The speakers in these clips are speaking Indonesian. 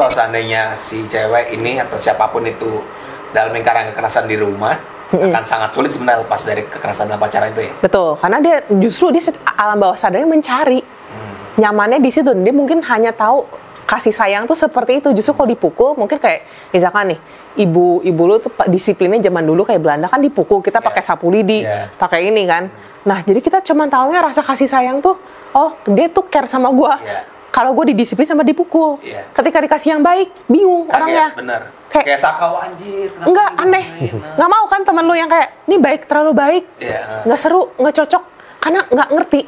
kalau seandainya si cewek ini atau siapapun itu dalam lingkaran kekerasan di rumah, akan sangat sulit sebenarnya lepas dari kekerasan dalam pacaran itu ya. Betul, karena dia alam bawah sadarnya mencari nyamannya di situ. Dia mungkin hanya tahu kasih sayang tuh seperti itu. Justru kalau dipukul, mungkin kayak misalkan nih, ibu lu tuh disiplinnya zaman dulu kayak Belanda kan dipukul, kita pakai sapu lidi, pakai ini kan. Nah, jadi kita cuma taunya rasa kasih sayang tuh, oh dia tuh care sama gua. Kalau gue didisiplin sama dipukul. Ketika dikasih yang baik, bingung orangnya. Bener. Kayak sakau anjir. Enggak, aneh. Nggak mau kan temen lu yang kayak, ini baik, terlalu baik. Nggak seru, nggak cocok. Karena nggak ngerti.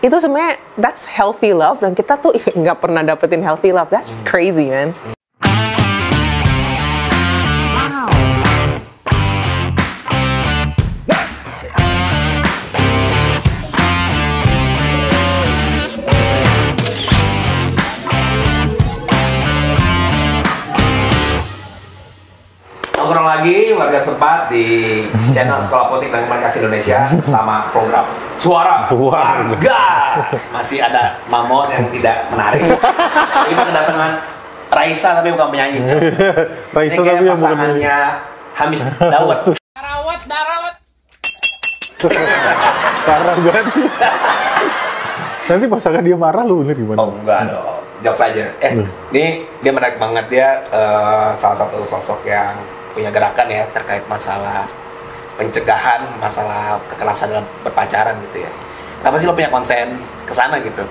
Itu sebenarnya, that's healthy love. Dan kita tuh nggak pernah dapetin healthy love. That's just crazy, man. Nongkrong lagi warga setempat di channel Sekolah Politik dan Komunikasi Indonesia bersama program Suara Warga. Masih ada Mamon yang tidak menarik. Kita kedatangan Raisa tapi bukan penyanyi. Raisa ini tapi kayak pasangannya Hamis Dawet. Darawat. Parah banget. Nanti pasangan dia marah lu bener gimana? Oh enggak dong, jokes aja. Ini dia menarik banget, dia salah satu sosok yang punya gerakan ya terkait masalah pencegahan, masalah kekerasan dalam berpacaran gitu ya. Kenapa sih lo punya konsen ke sana gitu?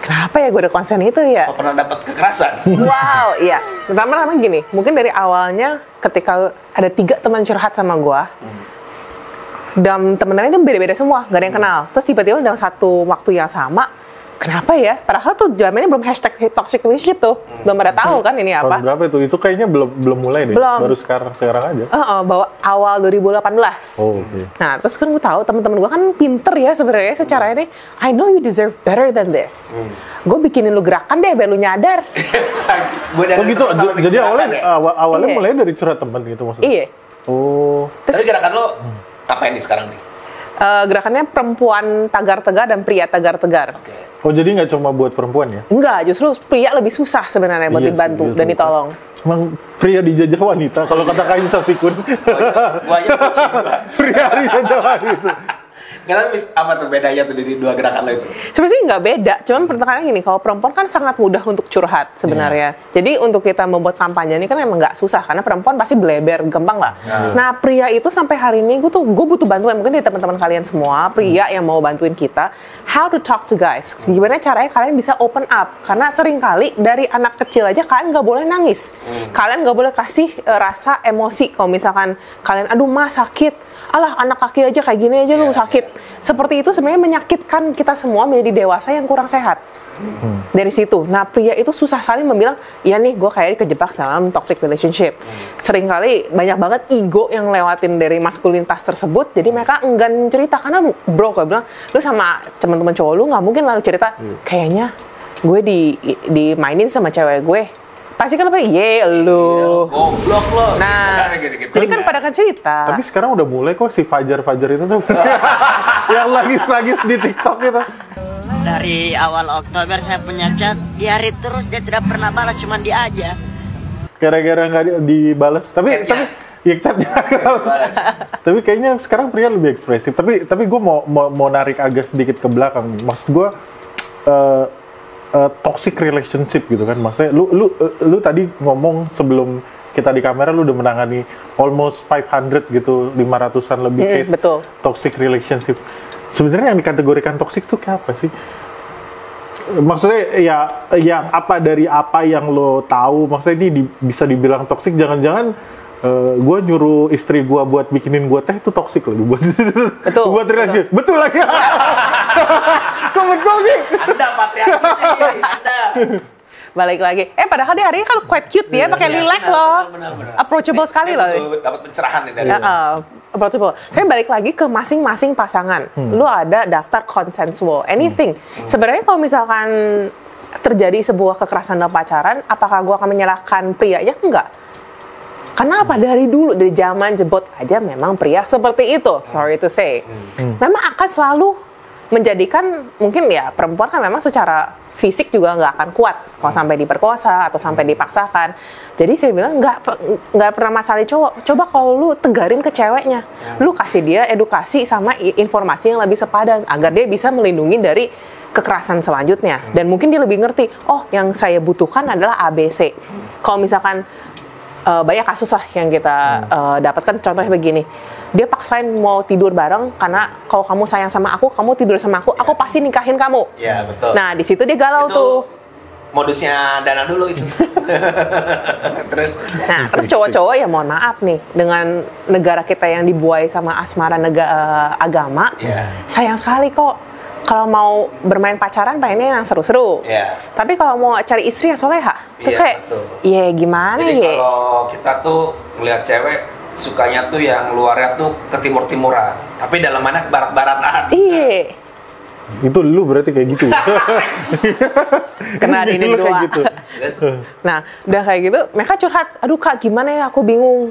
Kenapa ya gue ada konsen itu ya? Lo pernah dapat kekerasan? Wow, iya. Pertama gini, mungkin dari awalnya ketika ada 3 teman curhat sama gue, dan temen-temennya itu beda-beda semua, gak ada yang kenal. Terus tiba-tiba dalam satu waktu yang sama, kenapa ya? Padahal tuh zamannya belum hashtag toxic relationship tuh, belum pada tahu kan ini apa. Tahun berapa itu? Itu kayaknya belum mulai deh, belum. Baru sekarang aja. Bawa awal 2018. Oh, okay. Nah, terus kan gue tahu teman-teman gue kan pinter ya sebenarnya secara ini. I know you deserve better than this. Gue bikinin lu gerakan deh biar lu nyadar. Oh gitu. Jadi awalnya mulai dari curhat teman gitu maksudnya. Iya. Oh. Tapi gerakan lo apa ini sekarang nih? Gerakannya perempuan tagar-tegar dan pria tagar-tegar. Oh, jadi nggak cuma buat perempuan ya? Enggak, justru pria lebih susah sebenarnya buat dibantu dan ditolong. Emang pria dijajah wanita kalau kata Kain Sasikun. Gua aja kucing gua. Pria dijajah wanita. Nggak tahu apa tuh bedanya tuh dari 2 gerakan lo itu? Sebenarnya nggak beda, cuman pertanyaannya gini, kalau perempuan kan sangat mudah untuk curhat sebenarnya. Jadi untuk kita membuat kampanye ini kan emang nggak susah, karena perempuan pasti bleber, gampang lah. Nah, pria itu sampai hari ini gue butuh bantuan, mungkin dari teman-teman kalian semua, pria yang mau bantuin kita, how to talk to guys. Gimana caranya kalian bisa open up, karena sering kali dari anak kecil aja kalian nggak boleh nangis. Kalian nggak boleh kasih rasa emosi, kalau misalkan kalian, aduh mah sakit, alah anak kaki aja kayak gini aja lu sakit. Seperti itu sebenarnya menyakitkan kita semua menjadi dewasa yang kurang sehat. Dari situ. Nah, pria itu susah sekali membilang, ya nih gue kayak kejebak dalam toxic relationship. Seringkali banyak banget ego yang lewatin dari maskulinitas tersebut, jadi mereka enggan cerita. Karena bro, gue bilang, lu sama teman-teman cowok lu gak mungkin lalu cerita, kayaknya gue dimainin sama cewek gue. Pasti kan apa? Lu goblok lo. Nah, jadi kan pada kan cerita. Tapi sekarang udah mulai kok si Fajar itu tuh yang lagis di TikTok itu. Dari awal Oktober saya punya chat, diari terus, dia tidak pernah balas, cuma dia aja. Gara-gara nggak dibalas. Tapi ya chatnya. Tapi kayaknya sekarang pria lebih ekspresif. Tapi gue mau narik agak sedikit ke belakang. Maksud gue toxic relationship gitu kan, maksudnya lu tadi ngomong sebelum kita di kamera lu udah menangani almost 500 gitu, 500-an lebih case toxic relationship. Sebenarnya yang dikategorikan toxic tuh kayak apa sih? Maksudnya ya yang apa dari apa yang lo tahu, maksudnya ini bisa dibilang toxic, jangan-jangan gue nyuruh istri gue buat bikinin gue teh itu toxic lagi buat relasi. Betul lagi. Kok betul sih? Anda patriarki sih, Anda. Balik lagi. Padahal dia hari ini kan quite cute ya, pakai lilac loh. Benar. Approachable sekali loh. Dapat pencerahan nih dari approachable. Saya balik lagi ke masing-masing pasangan. Lu ada daftar consensual, anything. Sebenarnya kalau misalkan terjadi sebuah kekerasan dalam pacaran, apakah gue akan menyalahkan prianya? Enggak. Karena apa? Dari dulu, dari zaman jebot aja memang pria seperti itu. Sorry to say. Memang akan selalu menjadikan, mungkin ya perempuan kan memang secara fisik juga nggak akan kuat kalau sampai diperkosa atau sampai dipaksakan. Jadi saya bilang nggak pernah masalah cowok. Coba kalau lu tegarin ke ceweknya, lu kasih dia edukasi sama informasi yang lebih sepadan agar dia bisa melindungi dari kekerasan selanjutnya. Dan mungkin dia lebih ngerti, oh yang saya butuhkan adalah ABC. Kalau misalkan banyak kasus lah yang kita dapatkan, contohnya begini, dia paksain mau tidur bareng karena kalau kamu sayang sama aku, kamu tidur sama aku pasti nikahin kamu. Iya, betul. Nah, di situ dia galau itu tuh. Modusnya Dana dulu itu. Terus cowok-cowok ya mohon maaf nih, dengan negara kita yang dibuai sama asmara agama, sayang sekali kok. Kalau mau bermain pacaran pengennya yang seru-seru. Tapi kalau mau cari istri yang soleha, terus kayak, iya gimana ya? Jadi kalau kita tuh ngeliat cewek, sukanya tuh yang luarnya tuh ke timur-timuran, tapi dalamannya ke barat-baratan. Iya. Itu lu berarti kayak gitu. Kena ini dua. Gitu. Nah, udah kayak gitu, mereka curhat, aduh kak gimana ya, aku bingung.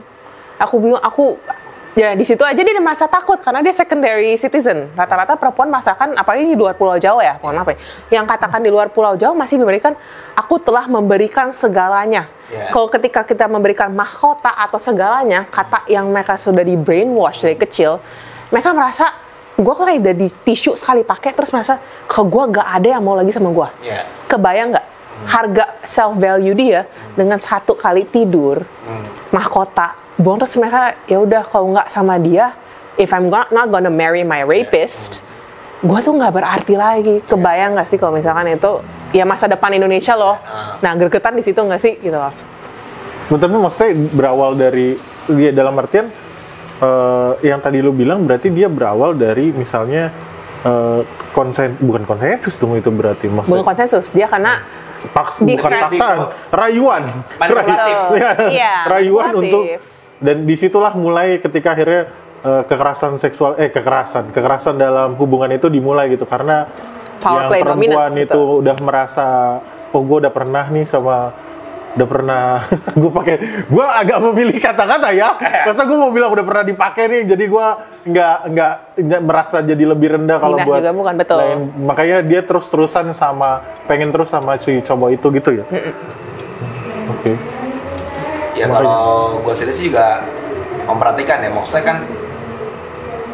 Ya di situ aja dia merasa takut karena dia secondary citizen. Rata-rata perempuan merasakan, apalagi di luar Pulau Jawa ya, mohon maaf ya, yang katakan di luar Pulau Jawa masih memberikan, aku telah memberikan segalanya. Kalau ketika kita memberikan mahkota atau segalanya, kata yang mereka sudah di brainwash dari kecil, mereka merasa, gue kayak udah di tisu sekali pakai, terus merasa, ke gue gak ada yang mau lagi sama gue. Kebayang gak? Harga self value dia dengan 1 kali tidur, mahkota, terus mereka ya udah kalau nggak sama dia, if I'm not gonna marry my rapist, gue tuh nggak berarti lagi. Kebayang nggak sih kalau misalkan itu ya masa depan Indonesia loh. Nah gregetan di situ nggak sih gitu loh. Tapi maksudnya berawal dari dia dalam artian yang tadi lu bilang berarti dia berawal dari misalnya bukan konsensus dong itu berarti maksudnya. Bukan konsensus, dia karena bukan paksaan, rayuan. Rayuan untuk. Dan disitulah mulai ketika akhirnya kekerasan seksual, kekerasan dalam hubungan itu dimulai gitu, karena power yang perempuan itu udah merasa, oh gue udah pernah gue agak memilih kata-kata ya, masa gue mau bilang udah pernah dipakai nih, jadi gue nggak merasa jadi lebih rendah kalau buat juga bukan, betul. Lain, makanya dia terus-terusan pengen terus sama si cowok itu gitu ya. Oke. Ya kalau gue sendiri sih juga memperhatikan ya, maksudnya kan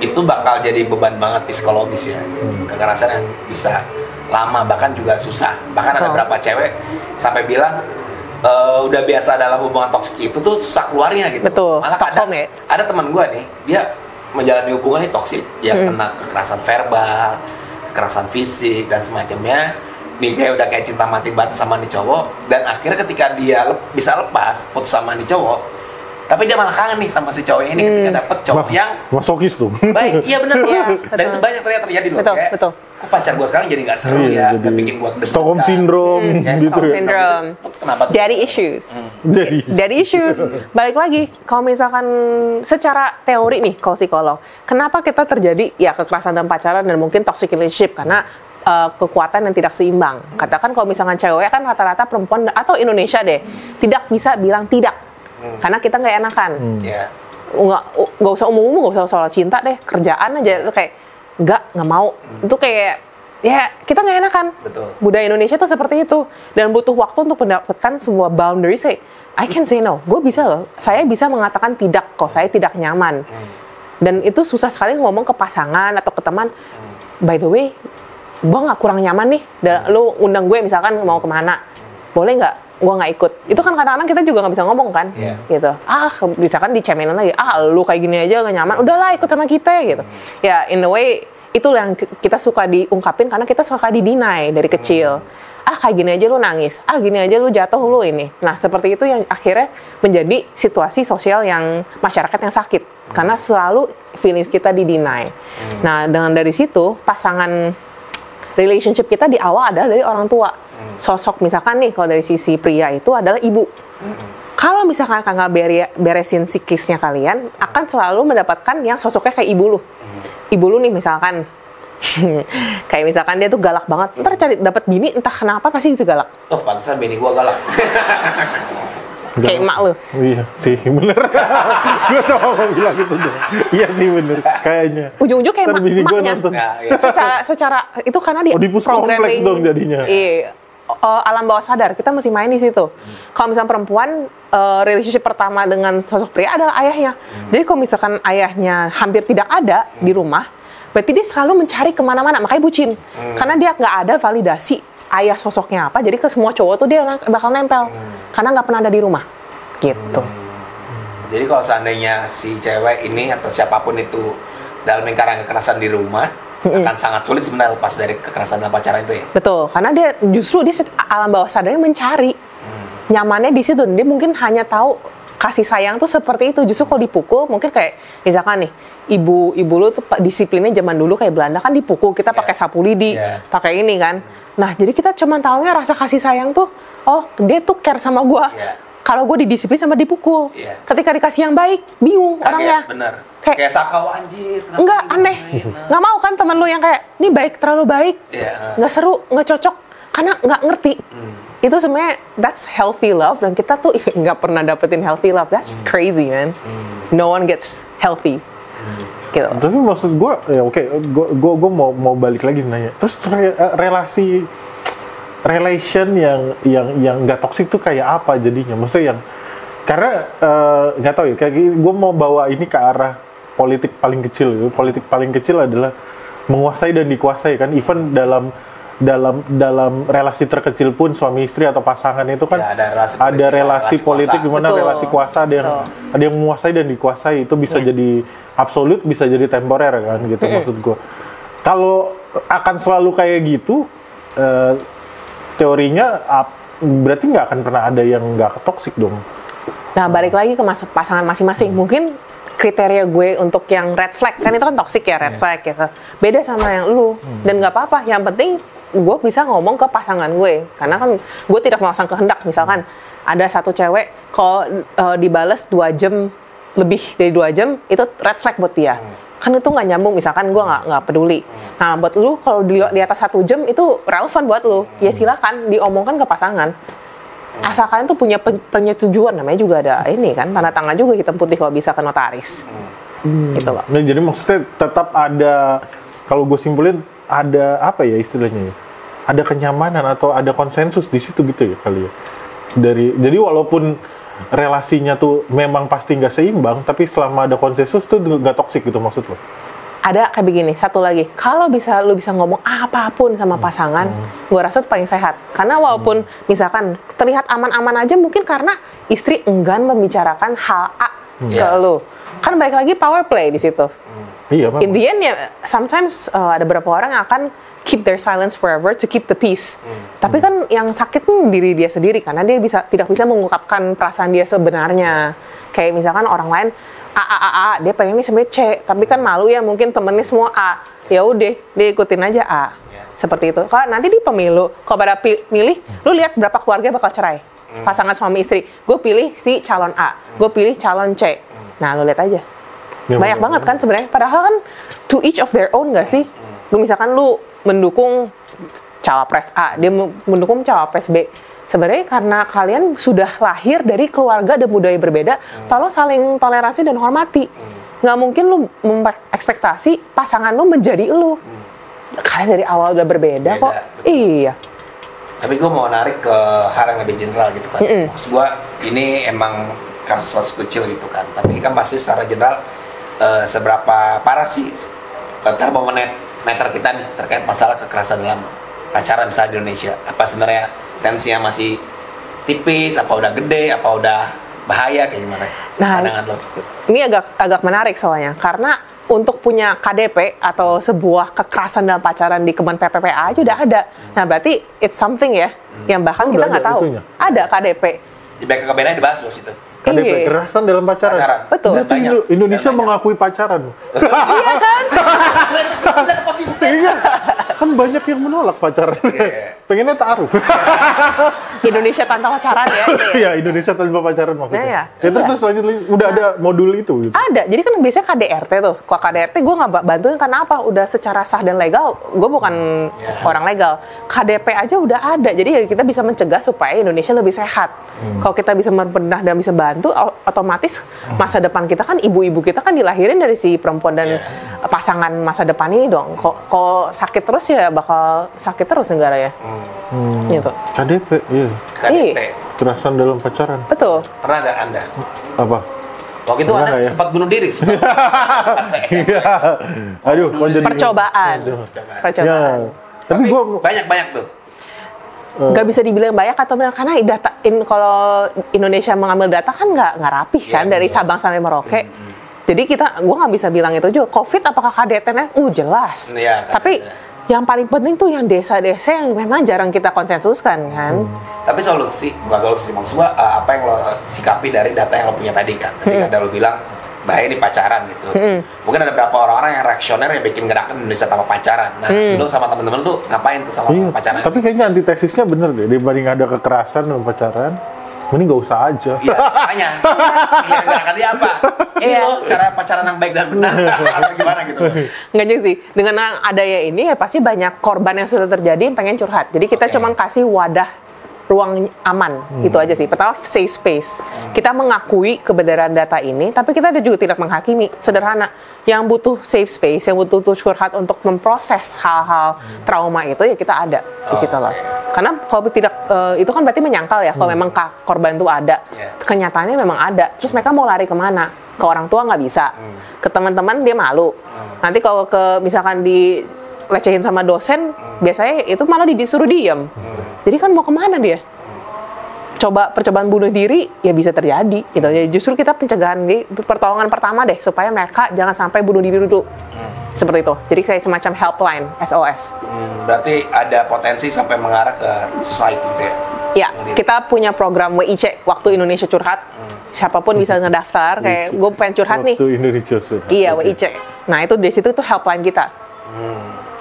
itu bakal jadi beban banget psikologis ya, kekerasan yang bisa lama bahkan juga susah. Bahkan ada beberapa cewek sampai bilang udah biasa dalam hubungan toksik itu tuh susah keluarnya gitu. Betul. Malah ada teman gue nih, dia menjalani hubungan yang toksik, yang kena kekerasan verbal, kekerasan fisik dan semacamnya. Nih kayak udah kayak cinta mati banget sama nih cowok, dan akhirnya ketika dia bisa lepas putus sama nih cowok, tapi dia malah kangen nih sama si cowok ini ketika dapet cowok yang masokis tuh. Baik, iya benar. Dan itu banyak ternyata terjadi loh. Betul. Kok pacar gue sekarang jadi nggak seru ya, nggak bikin gue Stockholm syndrome gitu. Stockholm syndrome. Kenapa? Daddy issues. Daddy issues. Balik lagi, kalau misalkan secara teori nih, kalau psikolog, kenapa kita terjadi ya kekerasan dalam pacaran dan mungkin toxic relationship? Karena kekuatan yang tidak seimbang. Katakan kalau misalkan cewek kan rata-rata perempuan atau Indonesia deh tidak bisa bilang tidak karena kita nggak enakan. Nggak usah umum, nggak usah soal cinta deh, kerjaan aja itu kayak nggak mau. Itu kayak ya kita nggak enakan. Betul. Budaya Indonesia tuh seperti itu dan butuh waktu untuk mendapatkan sebuah boundary. Say I can say no. Gue bisa loh. Saya bisa mengatakan tidak kok. Saya tidak nyaman. Dan itu susah sekali ngomong ke pasangan atau ke teman. By the way, gue nggak kurang nyaman nih, lu undang gue misalkan mau kemana, boleh nggak? Gue nggak ikut. Itu kan kadang-kadang kita juga nggak bisa ngomong kan, gitu. Misalkan dicemenin lagi, lu kayak gini aja nggak nyaman, udahlah ikut sama kita, gitu. Ya, in a way itu yang kita suka diungkapin karena kita suka di-deny dari kecil. Kayak gini aja lu nangis, gini aja lu jatuh lu ini. Nah, seperti itu yang akhirnya menjadi situasi sosial yang masyarakat yang sakit karena selalu feelings kita di-deny. Nah, dengan dari situ pasangan relationship kita di awal adalah dari orang tua. Sosok misalkan nih kalau dari sisi pria itu adalah ibu. Kalau misalkan nggak beresin psikisnya kalian, akan selalu mendapatkan yang sosoknya kayak ibu lu. Ibu lu nih misalkan, kayak misalkan dia tuh galak banget. Ntar cari dapat bini entah kenapa pasti bisa galak. Oh pantesan bini gua galak. Kayak emak lu. Iya sih bener. Gue coba mau bilang gitu dong. Iya sih bener kayaknya. Ujung-ujung kayak emaknya. Ya. Secara itu karena dia Oedipus kompleks dong jadinya. Iya. alam bawah sadar, kita mesti main di situ. Kalau misalnya perempuan relationship pertama dengan sosok pria adalah ayahnya. Jadi kalau misalkan ayahnya hampir tidak ada di rumah, berarti dia selalu mencari kemana-mana, makanya bucin. Karena dia nggak ada validasi ayah sosoknya apa, jadi ke semua cowok tuh dia bakal nempel. Karena nggak pernah ada di rumah, gitu. Jadi kalau seandainya si cewek ini atau siapapun itu dalam lingkaran kekerasan di rumah, akan sangat sulit sebenarnya lepas dari kekerasan dalam pacaran itu ya. Betul, karena dia alam bawah sadarnya mencari nyamannya di situ. Dia mungkin hanya tahu kasih sayang tuh seperti itu. Justru kalau dipukul, mungkin kayak misalkan nih, ibu lu tuh disiplinnya zaman dulu kayak Belanda kan dipukul, kita pakai sapu lidi, pakai ini kan. Nah, jadi kita cuma taunya rasa kasih sayang tuh, oh dia tuh care sama gua. Kalau gue didisiplin sama dipukul. Ketika dikasih yang baik, bingung orangnya. Bener. Kayak sakau anjir. Enggak, aneh. Nggak mau kan temen lu yang kayak, ini baik, terlalu baik. Nggak seru, nggak cocok. Karena nggak ngerti. Itu sebenarnya, that's healthy love. Dan kita tuh nggak pernah dapetin healthy love. That's crazy, man. No one gets healthy. Gitu. Tapi maksud gue, ya oke, gue mau balik lagi nanya. Terus relation yang nggak toksik tuh kayak apa jadinya? Maksudnya yang karena nggak tahu ya, kayak gue mau bawa ini ke arah politik paling kecil. Politik paling kecil adalah menguasai dan dikuasai kan. Even dalam relasi terkecil pun suami istri atau pasangan itu kan ada relasi politik di mana relasi kuasa, ada yang menguasai dan dikuasai. Itu bisa jadi absolut, bisa jadi temporer kan gitu. Maksud gue, kalau akan selalu kayak gitu, teorinya berarti nggak akan pernah ada yang nggak toksik dong. Nah, balik lagi ke pasangan masing-masing. Mungkin kriteria gue untuk yang red flag, kan itu kan toksik ya, red flag gitu. Beda sama yang lu. Dan nggak apa-apa, yang penting gue bisa ngomong ke pasangan gue. Karena kan gue tidak memaksa kehendak. Misalkan ada satu cewek, kalau dibales 2 jam, lebih dari 2 jam, itu red flag buat dia. Kan itu nggak nyambung, misalkan gue nggak peduli. Nah, buat lu kalau di atas 1 jam itu relevan buat lu, ya silakan diomongkan ke pasangan. Asalkan itu punya penyetujuan, namanya juga ada ini kan, tanda tangan juga hitam putih kalau bisa ke notaris. Gitu loh. Nah, jadi maksudnya tetap ada, kalau gue simpulin, ada apa ya istilahnya ya? Ada kenyamanan atau ada konsensus di situ gitu ya kali ya. Jadi walaupun relasinya tuh memang pasti nggak seimbang, tapi selama ada konsensus tuh nggak toksik gitu maksud lo? Ada kayak begini, satu lagi, kalau lu bisa ngomong apapun sama pasangan, gue rasa itu paling sehat. Karena walaupun misalkan terlihat aman-aman aja, mungkin karena istri enggan membicarakan hal A ke lu. Kan balik lagi power play di situ. Iya, in the end ya, sometimes ada beberapa orang yang akan keep their silence forever to keep the peace. Tapi kan yang sakit diri dia sendiri, karena dia tidak bisa mengungkapkan perasaan dia sebenarnya. Kayak misalkan orang lain A, dia pengennya sebenarnya C, tapi kan malu ya, mungkin temennya semua A. Ya udah, dia ikutin aja A. Seperti itu. Kalau nanti di pemilu, kalau pada milih, lu lihat berapa keluarga bakal cerai. Pasangan suami istri. Gue pilih si calon A, gue pilih calon C. Nah, lu lihat aja. Banyak banget kan sebenarnya. Padahal kan to each of their own nggak sih? Misalkan lu mendukung cawapres A, dia mendukung cawapres B. Sebenarnya karena kalian sudah lahir dari keluarga dan budaya berbeda, tolong saling toleransi dan hormati. Nggak mungkin lu ekspektasi pasangan lu menjadi lu. Kalian dari awal udah berbeda kok. Betul. Iya. Tapi gue mau narik ke hal yang lebih general gitu kan. Maksud gue, ini emang kasus-kasus kecil gitu kan. Tapi kan pasti secara general, seberapa parah sih termometer kita nih terkait masalah kekerasan dalam pacaran misalnya di Indonesia. Apa sebenarnya tensinya masih tipis, apa udah gede, apa udah bahaya, kayak gimana? Nah, pandangan lo? Ini agak menarik soalnya, karena untuk punya KDP atau sebuah kekerasan dalam pacaran di Kemen PPPA aja udah ada. Nah, berarti it's something ya, yang bahkan kita nggak tahu. Itunya. Ada KDP. Di BKKBN dibahas loh situ. KDP, kekerasan dalam pacaran. Betul. Indonesia mengakui pacaran. Iya kan? Iya. Kan banyak yang menolak pacaran. Pengennya ta'aruf. Indonesia tanpa pacaran ya. Iya, Indonesia tanpa pacaran maksudnya. Ya, terus lanjut, udah ada modul itu gitu. Ada. Jadi kan biasanya KDRT tuh. Kalau KDRT gue nggak bantuin karena apa? Udah secara sah dan legal. Gue bukan orang legal. KDP aja udah ada. Jadi kita bisa mencegah supaya Indonesia lebih sehat. Kalau kita bisa membedah dan bisa bantu, otomatis masa depan kita kan, ibu-ibu kita kan dilahirin dari si perempuan dan pasangan masa depan ini dong. Kok sakit terus ya bakal sakit terus negara ya. Gitu. KDP, iya. KDP. Kekerasan dalam pacaran. Betul. Pernah nggak Anda? Apa? Waktu itu Anda sempat bunuh diri setelah SMP. Aduh, percobaan. Ya. Tapi gue banyak tuh. Gak bisa dibilang banyak atau benar karena kalau Indonesia mengambil data kan nggak rapih kan dari Sabang sampai Merauke. Jadi gue nggak bisa bilang itu juga. COVID apakah KDT-nya? Jelas. Ya, tapi yang paling penting tuh yang desa-desa yang memang jarang kita konsensuskan kan. Tapi bukan solusi maksudnya apa yang lo sikapi dari data yang lo punya tadi kan. Tadi ada lo bilang bahaya di pacaran gitu. Mungkin ada beberapa orang-orang yang reaksioner yang bikin gerakan Indonesia tanpa pacaran. Nah, lo sama temen-temen tuh ngapain tuh sama pacaran? Tapi kayaknya antitesisnya bener deh, dibanding ada kekerasan dan pacaran, mending gak usah aja. Iya, makanya. Pilihan gerakan dia apa? Ini loh cara pacaran yang baik dan benar. Atau gimana gitu. Enggak juga sih. Dengan adanya ini ya pasti banyak korban yang sudah terjadi yang pengen curhat. Jadi kita cuma kasih wadah ruang aman, itu aja sih. Pertama, safe space. Kita mengakui kebenaran data ini, tapi kita juga tidak menghakimi. Sederhana. Yang butuh safe space, yang butuh curhat untuk memproses hal-hal trauma itu, ya kita ada di situ loh. Karena kalau tidak, itu kan berarti menyangkal ya, kalau memang korban itu ada. Kenyataannya memang ada. Terus mereka mau lari kemana? Ke orang tua nggak bisa. Ke teman-teman dia malu. Nanti kalau misalkan dilecehin sama dosen, biasanya itu malah disuruh diem. Jadi kan mau kemana dia? Percobaan bunuh diri ya bisa terjadi gitu. Jadi justru kita pencegahan pertolongan pertama deh supaya mereka jangan sampai bunuh diri dulu. Seperti itu. Jadi kayak semacam helpline SOS. Berarti ada potensi sampai mengarah ke society gitu ya? Ya, kita punya program WIC Waktu Indonesia Curhat. Siapapun bisa ngedaftar. Kayak gue pengen curhat nih. Waktu Indonesia Curhat. Iya, WIC. Nah itu di situ tuh helpline kita.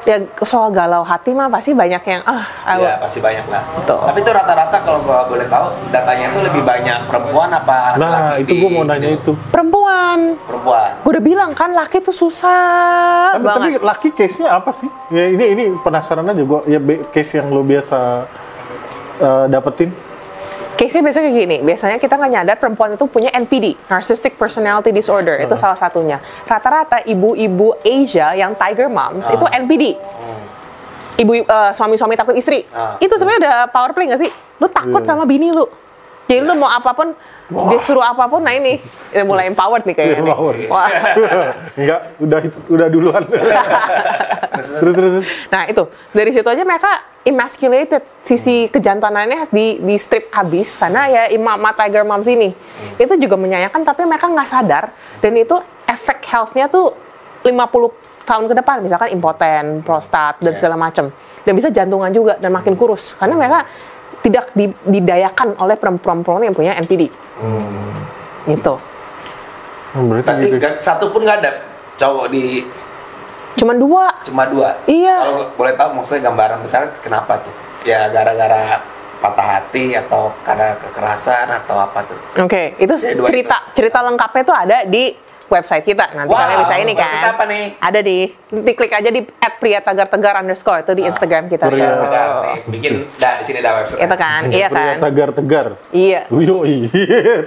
Ya soal galau hati mah pasti banyak yang iya pasti banyak lah. Betul. Tapi itu rata-rata kalau gua boleh tahu datanya itu lebih banyak perempuan apa laki-laki? Nah itu gua mau nanya itu. Perempuan. Gua udah bilang kan laki tuh susah banget. Tapi laki case-nya apa sih? Ya ini penasaran aja gua. Ya case yang lo biasa dapetin. Case-nya biasanya kayak gini, biasanya kita nggak nyadar perempuan itu punya NPD, Narcissistic Personality Disorder, itu salah satunya. Rata-rata ibu-ibu Asia yang tiger moms itu NPD. Suami-suami takut istri. Itu sebenarnya udah power play nggak sih? Lu takut sama bini lu. Jadi lu mau apapun, dia suruh apapun, nah ini udah mulai empowered nih kayaknya. Wah. Enggak, udah duluan. terus. Nah itu, dari situ aja mereka emasculated, sisi kejantanannya harus di strip habis karena ya emak tiger moms ini itu juga menyayangkan tapi mereka nggak sadar dan itu efek health-nya tuh 50 tahun ke depan misalkan impoten, prostat dan segala macam dan bisa jantungan juga dan makin kurus karena mereka tidak didayakan oleh perempuan-perempuan yang punya NPD. Gitu. Berarti satu pun nggak ada cowok di. Cuma dua. Iya. Kalau boleh tahu maksudnya gambaran besar kenapa tuh? Ya gara-gara patah hati atau karena kekerasan atau apa tuh? Oke, itu cerita lengkapnya tuh ada di website kita. Nanti kalian bisa ini kan. Apa nih? Ada diklik aja di @priyatagar_tegar_ itu di Instagram kita. Bikin di sini ada website. Itu kan, iya kan. Tegar. Iya. Yoi,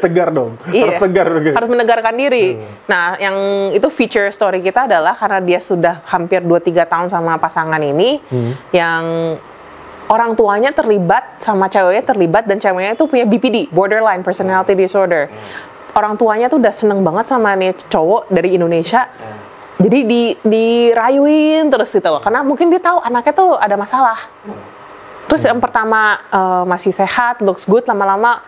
tegar dong. Iya. Harus tegar. Harus menegarkan diri. Nah, yang itu feature story kita adalah karena dia sudah hampir 2-3 tahun sama pasangan ini, yang orang tuanya terlibat sama ceweknya terlibat dan ceweknya itu punya BPD, Borderline Personality Disorder. Orang tuanya tuh udah seneng banget sama nih cowok dari Indonesia. Jadi dirayuin terus gitu loh. Karena mungkin dia tahu anaknya tuh ada masalah. Terus yang pertama masih sehat, looks good, lama-lama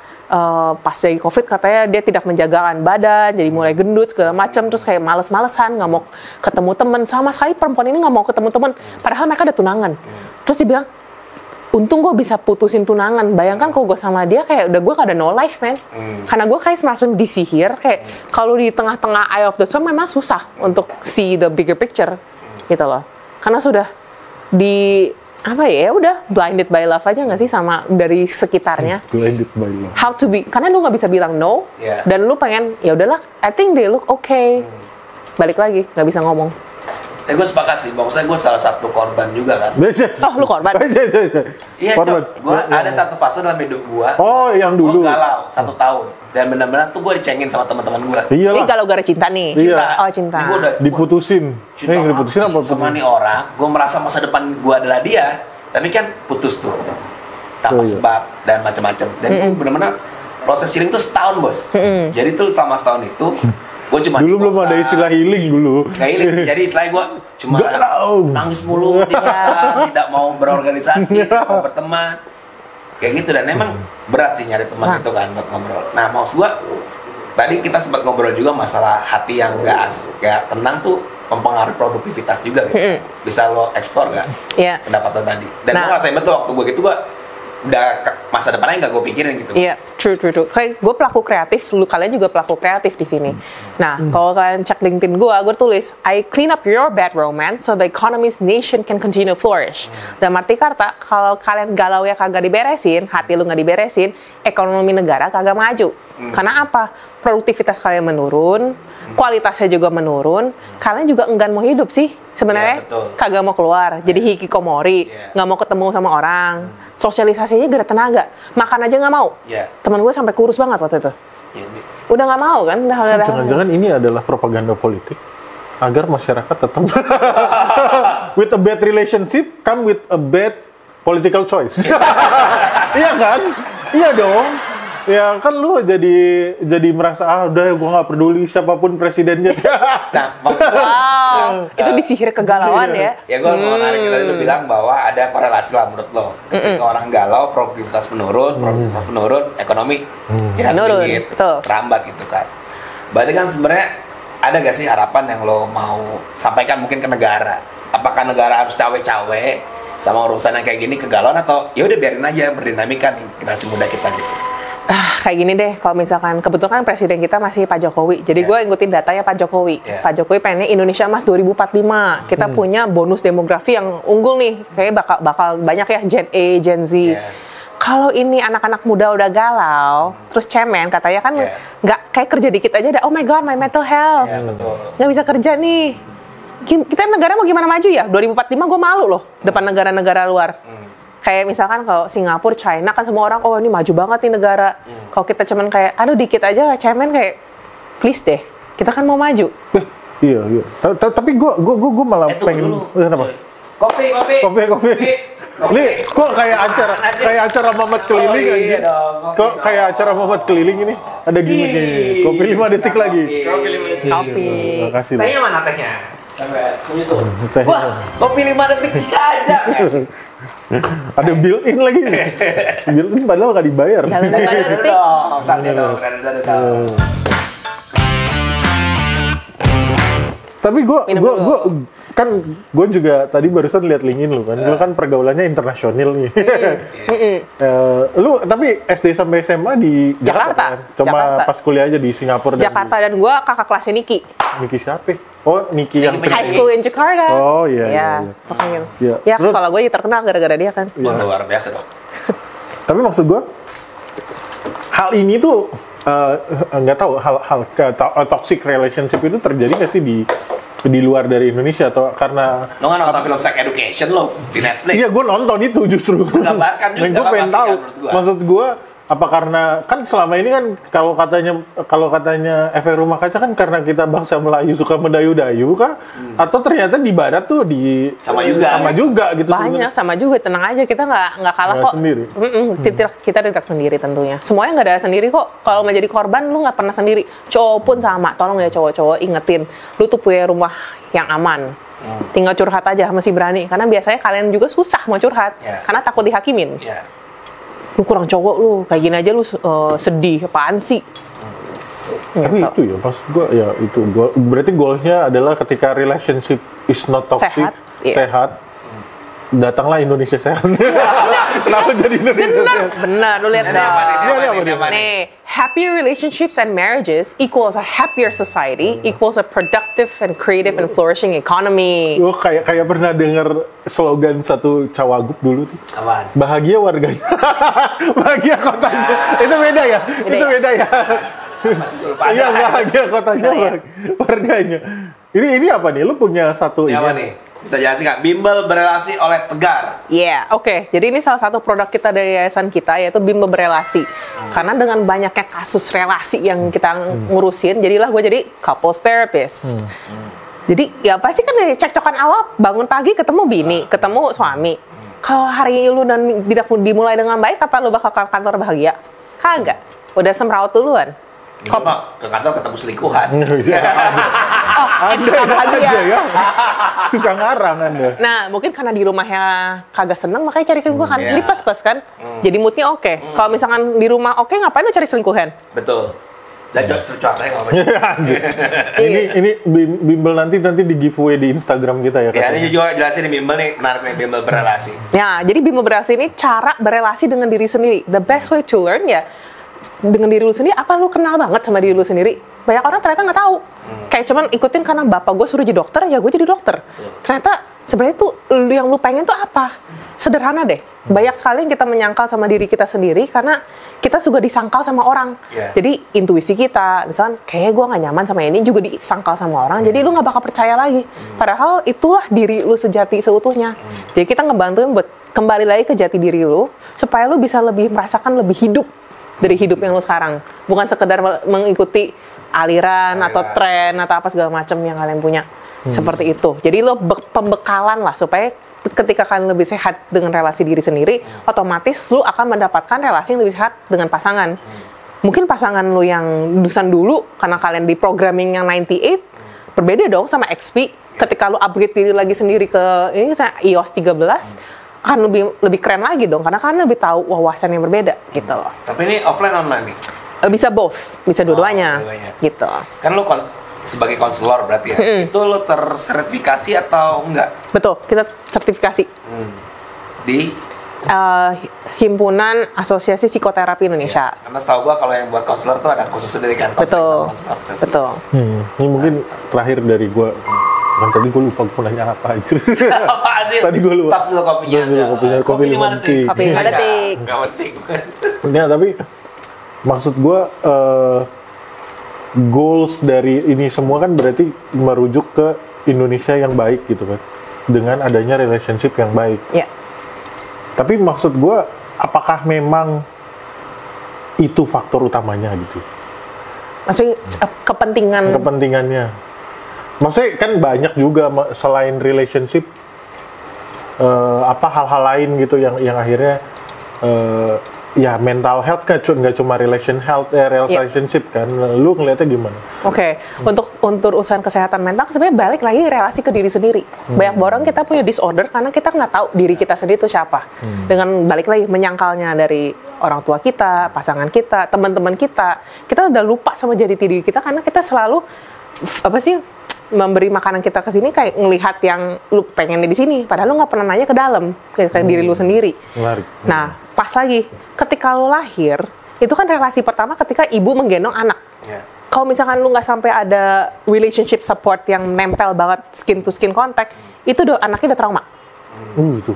pas dari COVID katanya dia tidak menjagakan badan, jadi mulai gendut segala macam, terus kayak males-malesan, nggak mau ketemu teman. Sama sekali perempuan ini nggak mau ketemu teman. Padahal mereka ada tunangan. Terus dia bilang, untung gue bisa putusin tunangan. Bayangkan kalau gue sama dia kayak udah gue gak ada no life, man. Karena gue kayak langsung disihir. Kayak kalau di tengah-tengah eye of the storm memang susah untuk see the bigger picture, gitu loh. Karena sudah udah blinded by love aja nggak sih sama dari sekitarnya. Blinded by love. How to be? Karena lu nggak bisa bilang no. Dan lu pengen ya udahlah. I think they look okay. Balik lagi nggak bisa ngomong. gue sepakat sih, maksudnya gue salah satu korban juga kan. Oh, lu korban? Iya, Cok. Gue ada satu fase dalam hidup gue. Oh, yang dulu. Gue galau 1 tahun. Dan benar-benar tuh gue dicengin sama teman-teman gue. Iyalah. Ini galau gara cinta nih. Iya. Oh, cinta. Ini gue udah diputusin. Diputusin apa? Sama nih orang, gue merasa masa depan gue adalah dia. Tapi kan putus tuh. Tanpa sebab dan macam-macam. Dan itu benar-benar proses healing tuh setahun, Bos. Jadi tuh selama setahun itu gue cuma dulu belum ada istilah healing dulu. Nggak healing sih, jadi istilahnya gue cuma nangis mulu, tidak mau berorganisasi, tidak mau berteman, kayak gitu. Dan emang berat sih nyari teman itu kan buat ngobrol. Nah, maksud gue tadi kita sempat ngobrol juga masalah hati yang nggak tenang tuh mempengaruhi produktivitas juga gitu. Bisa lo eksplor nggak pendapat lo tadi? Dan gue ngerasain betul waktu gue gitu, gue udah masa depannya nggak gue pikirin gitu. Iya, true. Kayak gue pelaku kreatif, kalian juga pelaku kreatif di sini. Nah, kalau kalian cek LinkedIn gue tulis, I clean up your bad romance so the economy's nation can continue to flourish. Dan arti kata, kalau kalian galau ya kagak diberesin, hati lu nggak diberesin, ekonomi negara kagak maju. Karena apa? Produktivitas kalian menurun, kualitasnya juga menurun, kalian juga enggan mau hidup sih sebenarnya. Kagak mau keluar, jadi hikikomori, nggak mau ketemu sama orang, sosialisasinya gak ada tenaga, makan aja nggak mau. Teman gue sampai kurus banget waktu itu. Udah nggak mau kan? Jangan-jangan ini adalah propaganda politik agar masyarakat tetap with a bad relationship come with a bad political choice. Iya kan? Iya dong. Ya kan lu jadi merasa udah gue nggak peduli siapapun presidennya. Nah, maksudnya itu disihir kegalauan ya. Ya gue mau narik tadi lu bilang bahwa ada korelasi lah menurut lo. Ketika orang galau, produktivitas menurun, ekonomi ya sedikit terambat gitu kan. Berarti kan sebenarnya ada gak sih harapan yang lo mau sampaikan mungkin ke negara? Apakah negara harus cawe-cawe sama urusan yang kayak gini kegalauan, atau ya udah biarin aja berdinamika nih generasi muda kita gitu? Kayak gini deh, kalau misalkan kebetulan presiden kita masih Pak Jokowi, jadi gue ngikutin datanya Pak Jokowi. Pak Jokowi pengennya Indonesia Emas 2045. Kita punya bonus demografi yang unggul nih, kayaknya bakal banyak ya Gen A, Gen Z. Kalau ini anak-anak muda udah galau, terus cemen, katanya kan nggak kayak kerja dikit aja, oh my god, my mental health, nggak bisa kerja nih. Kita negara mau gimana maju ya? 2045 gue malu loh depan negara-negara luar. Kayak misalkan kalau Singapura, China kan semua orang, oh ini maju banget nih negara. Kalau kita cuman kayak, aduh dikit aja cemen, kayak please deh, kita kan mau maju. Iya. Tapi gue malah pengen. Kenapa? Kopi. Nih, kok kayak acara Mamat keliling aja. Kok kayak acara Mamat keliling ini? Ada gini. Kopi 5 detik lagi. Kopi. Makasih. Tehnya mana tehnya? Sampai menyusul. Wah, kopi 5 detik jika aja. Ada built-in lagi. Built-in padahal nggak dibayar. Tapi gue juga tadi barusan lihat LinkedIn lu kan. Lu kan pergaulannya internasional nih. Lu tapi SD sampai SMA di Jakarta. Cuma pas kuliah aja di Singapura. Jakarta, dan gue kakak kelasnya Niki. Niki siapa? Oh, Niki yang high school in Jakarta. Oh iya. Ya, sekolah gue terkenal gara-gara dia kan. Luar biasa dong. Tapi maksud gue, hal ini tuh nggak tahu hal toxic relationship itu terjadi nggak sih di luar dari Indonesia, atau karena lo nggak nonton film Sex Education lo di Netflix? Iya, gue nonton itu justru. Menggambarkan juga. Gue pengen tahu. Maksud gue, apa karena kan selama ini kan kalau katanya efek rumah kaca kan karena kita bangsa Melayu suka mendayu-dayu kah? Atau ternyata di barat tuh sama juga gitu. Banyak sama juga, tenang aja, kita nggak kalah kok. Sendiri. Kita tidak sendiri tentunya. Semuanya nggak ada sendiri kok. Kalau menjadi korban lu nggak pernah sendiri. Cowok pun sama. Tolong ya cowok-cowok ingetin, lu tuh punya rumah yang aman. Tinggal curhat aja, masih berani. Karena biasanya kalian juga susah mau curhat, karena takut dihakimin. Lu kurang cowok lu, kayak gini aja lu sedih, apaan sih? Tapi itu ya, pas gue ya itu berarti goalsnya adalah ketika relationship is not toxic, sehat, datanglah Indonesia sehat. Kenapa jadi Indonesia sehat? Benar, lu lihat dong. Nih, happy relationships and marriages equals a happier society, equals a productive and creative and flourishing economy. Gue kayak pernah dengar slogan satu cawagup dulu tuh. Apaan? Bahagia warganya. Bahagia kotanya. Itu beda ya? Itu beda ya? Iya, bahagia kotanya, warganya. Ini apa nih? Lu punya satu Ini apa nih? Bisa jelasin nggak? Bimbel berelasi oleh Tegar. Iya, oke. Jadi ini salah satu produk kita dari yayasan kita, yaitu Bimbel Berelasi. Karena dengan banyaknya kasus relasi yang kita ngurusin, jadilah gue jadi couples therapist. Jadi ya pasti kan dari cekcokan awal, bangun pagi ketemu bini, ketemu suami. Kalau hari lu dan tidak dimulai dengan baik, apa lu bakal ke kantor bahagia? Kagak. Udah semrawut duluan. Ini mah ke kantor ketemu selingkuhan. Ada ya. Suka ngarang Anda. Nah, mungkin karena di rumahnya kagak seneng, makanya cari selingkuhan. Iya. Jadi plus-plus kan. Jadi moodnya oke. Kalau misalkan di rumah oke, ngapain lu cari selingkuhan? Betul. Saya curhatnya nggak apa-apa. Ini bimbel nanti di giveaway di Instagram kita ya. Ya, ini juga jelasin nih bimbel nih, menarik nih bimbel berelasi. Ya, jadi Bimbel Berelasi ini cara berelasi dengan diri sendiri. The best way to learn ya dengan diri lu sendiri. Apa lu kenal banget sama diri lu sendiri? Banyak orang ternyata nggak tahu. Kayak cuman ikutin karena bapak gue suruh jadi dokter, ya gue jadi dokter. Ternyata sebenarnya tuh yang lu pengen tuh apa? Sederhana deh. Banyak sekali yang kita menyangkal sama diri kita sendiri karena kita juga disangkal sama orang. Jadi intuisi kita, misalkan kayaknya gue nggak nyaman sama ini, juga disangkal sama orang. Jadi lu nggak bakal percaya lagi. Padahal itulah diri lu sejati seutuhnya. Jadi kita ngebantuin buat kembali lagi ke jati diri lu supaya lu bisa lebih merasakan lebih hidup dari hidup yang lu sekarang. Bukan sekedar mengikuti aliran atau tren atau apa segala macam yang kalian punya. Seperti itu. Jadi lo pembekalan lah supaya ketika kalian lebih sehat dengan relasi diri sendiri, otomatis lo akan mendapatkan relasi yang lebih sehat dengan pasangan. Mungkin pasangan lo yang dusan dulu karena kalian di programming yang 98 berbeda dong sama XP. Ketika lo upgrade diri lagi sendiri ke ini iOS 13 akan lebih keren lagi dong karena kalian lebih tahu wawasan yang berbeda gitu loh. Tapi ini offline online nih. Bisa both, bisa dua-duanya gitu. Kan lo sebagai konselor berarti ya, itu lo tersertifikasi atau enggak? Betul, kita sertifikasi di Himpunan Asosiasi Psikoterapi Indonesia. Ya, karena setahu gua kalau yang buat konselor tuh ada khusus sendiri kan. Betul, betul. Ini mungkin terakhir dari gua. Kan tadi gue lupa gue nanya apa aja. Apaan sih? Tadi gue lupa. Tas dulu kopinya. Kopi 5 detik. Kopi 5 detik. Gak penting. Ya, tapi maksud gue goals dari ini semua kan berarti merujuk ke Indonesia yang baik gitu kan, dengan adanya relationship yang baik. Ya. Tapi maksud gue, apakah memang itu faktor utamanya gitu? Maksudnya kepentingannya. Maksudnya kan banyak juga selain relationship hal-hal lain gitu yang akhirnya ya mental health kan nggak cuma relationship kan. Lu ngeliatnya gimana? Oke. Untuk urusan kesehatan mental sebenarnya balik lagi relasi ke diri sendiri. Banyak orang kita punya disorder karena kita nggak tahu diri kita sendiri itu siapa. Dengan balik lagi menyangkalnya dari orang tua kita, pasangan kita, teman-teman kita udah lupa sama jati diri kita karena kita selalu memberi makanan kita ke sini kayak ngelihat yang lu pengennya di sini, padahal lu nggak pernah nanya ke dalam ke diri lu sendiri. Menarik. Nah, pas lagi ketika lu lahir, itu kan relasi pertama ketika ibu menggendong anak. Kalau misalkan lu nggak sampai ada relationship support yang nempel banget skin to skin contact, itu anaknya udah trauma.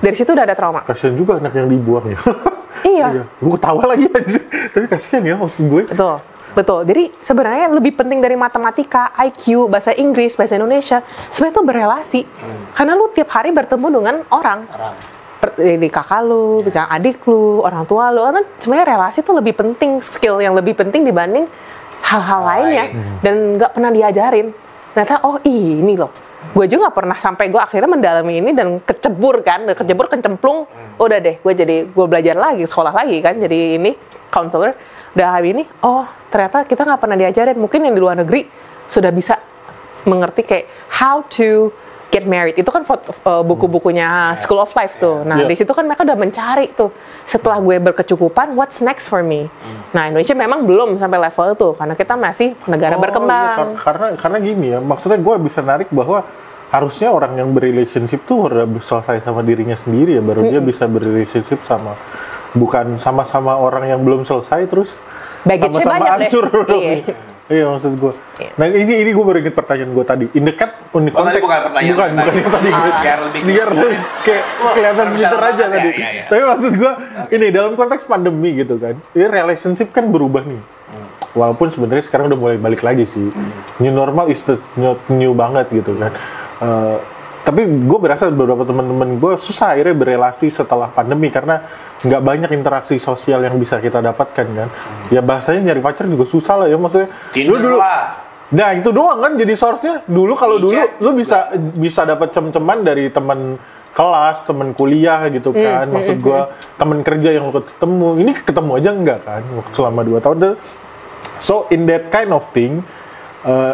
Dari situ udah ada trauma. Kasian juga anak yang dibuang ya. Iya. Gue ketawa lagi aja. Tapi kasian ya maksud gue. Betul. Jadi sebenarnya lebih penting dari matematika, IQ, bahasa Inggris, bahasa Indonesia, sebenarnya itu berelasi. Karena lu tiap hari bertemu dengan orang. Di kakak lu, misalnya adik lu, orang tua lu, kan sebenarnya relasi itu lebih penting, skill yang lebih penting dibanding hal-hal lainnya, dan nggak pernah diajarin. Ternyata ini loh, gue juga nggak pernah sampai gue akhirnya mendalami ini dan kencemplung, udah deh, gue belajar lagi, sekolah lagi kan, jadi ini counselor, udah hari ini, ternyata kita nggak pernah diajarin. Mungkin yang di luar negeri sudah bisa mengerti kayak how to get married. Itu kan buku-bukunya School of Life tuh. Nah, di situ kan mereka udah mencari tuh. Setelah gue berkecukupan, what's next for me? Nah, Indonesia memang belum sampai level itu karena kita masih negara berkembang. Iya, karena gini ya, maksudnya gue bisa narik bahwa harusnya orang yang berrelationship tuh udah selesai sama dirinya sendiri ya, baru dia bisa berrelationship sama, bukan sama-sama orang yang belum selesai terus sama-sama hancur. Iya maksud gue. Nah ini gue baru ingat pertanyaan gue tadi. In the konteks bukan yang tadi. Biar kayak kelihatan pinter aja tadi. Tapi maksud gue ini dalam konteks pandemi gitu kan. Ini relationship kan berubah nih. walaupun sebenarnya sekarang udah mulai balik lagi sih. New normal is the not new banget gitu kan. Tapi gue berasa beberapa teman-teman gue susah akhirnya berelasi setelah pandemi karena nggak banyak interaksi sosial yang bisa kita dapatkan kan. Ya bahasanya nyari pacar juga susah lah ya, maksudnya. Dulu nah itu doang kan jadi source-nya. Dulu lu bisa dapat cem-ceman dari teman kelas, teman kuliah gitu kan. Maksud gue teman kerja yang lu ketemu. Ini ketemu aja enggak kan selama 2 tahun. So in that kind of thing,